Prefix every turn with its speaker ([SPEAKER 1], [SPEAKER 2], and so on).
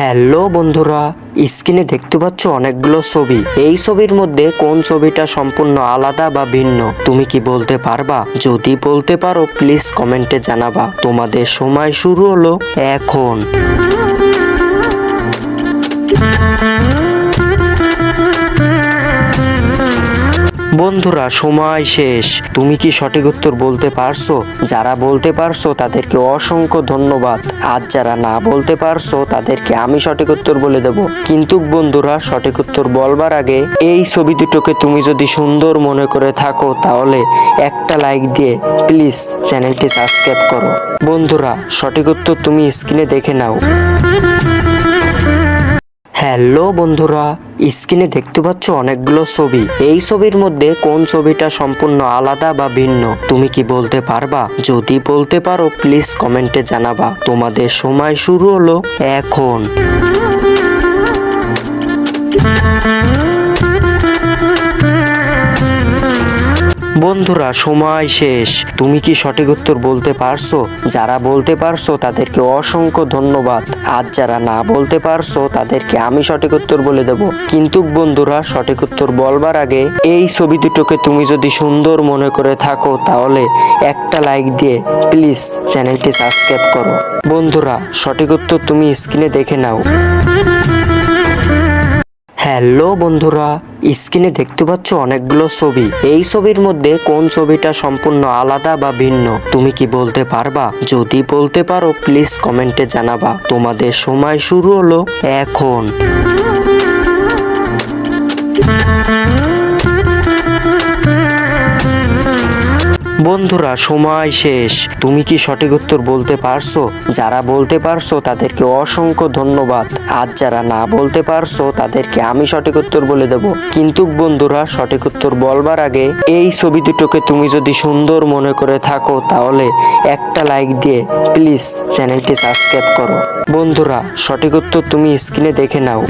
[SPEAKER 1] Hello বন্ধুরা, স্ক্রিনে দেখতে পাচ্ছ অনেকগুলো ছবি। এই ছবির মধ্যে কোন ছবিটা সম্পূর্ণ আলাদা বা ভিন্ন তুমি কি বলতে পারবা? যদি বলতে পারো প্লিজ কমেন্টে জানাবা। তোমাদের সময় শুরু হলো এখন। বন্ধুরা সময় শেষ। তুমি কি সঠিক উত্তর বলতে পারছো? যারা বলতে পারছো তাদেরকে অসংখ্য ধন্যবাদ। আর যারা না বলতে পারছো তাদেরকে আমি সঠিক উত্তর বলে দেব। কিন্তু বন্ধুরা সঠিক উত্তর বলবার আগে এই ছবি দুটোকে তুমি যদি সুন্দর মনে করে থাকো তাহলে একটা লাইক দিয়ে প্লিজ চ্যানেলটি সাবস্ক্রাইব করো। বন্ধুরা সঠিক উত্তর তুমি স্ক্রিনে দেখে নাও। হ্যালো বন্ধুরা, স্ক্রিনে দেখতে পাচ্ছ অনেকগুলো ছবি। এই ছবির মধ্যে কোন ছবিটা সম্পূর্ণ আলাদা বা ভিন্ন তুমি কি বলতে পারবা? যদি বলতে পারো প্লিজ কমেন্টে জানাবা। তোমাদের সময় শুরু হলো এখন। বন্ধুরা সময় শেষ। তুমি কি সঠিক উত্তর বলতে পারছো? যারা বলতে পারছো তাদেরকে অসংখ্য ধন্যবাদ। আর যারা না বলতে পারছো তাদেরকে আমি সঠিক উত্তর বলে দেব। কিন্তু বন্ধুরা সঠিক উত্তর বলবার আগে এই ছবি দুটোকে তুমি যদি সুন্দর মনে করে থাকো তাহলে একটা লাইক দিয়ে প্লিজ চ্যানেলটি সাবস্ক্রাইব করো। বন্ধুরা সঠিক উত্তর তুমি স্ক্রিনে দেখে নাও। হ্যালো বন্ধুরা, স্ক্রিনে দেখতে পাচ্ছ অনেকগুলো ছবি। এই ছবির মধ্যে কোন ছবিটা সম্পূর্ণ আলাদা বা ভিন্ন তুমি কি বলতে পারবা? যদি বলতে পারো প্লিজ কমেন্টে জানাবা। তোমাদের সময় শুরু হলো এখন। বন্ধুরা সময় শেষ। তুমি কি সঠিক উত্তর বলতে পারছো? যারা বলতে পারছো তাদেরকে অসংখ্য ধন্যবাদ। আর যারা না বলতে পারছো তাদেরকে আমি সঠিক উত্তর বলে দেব। কিন্তু বন্ধুরা সঠিক উত্তর বলবার আগে এই ছবি দুটোকে তুমি যদি সুন্দর মনে করে থাকো তাহলে একটা লাইক দিয়ে প্লিজ চ্যানেলটি সাবস্ক্রাইব করো। বন্ধুরা সঠিক উত্তর তুমি স্ক্রিনে দেখে নাও।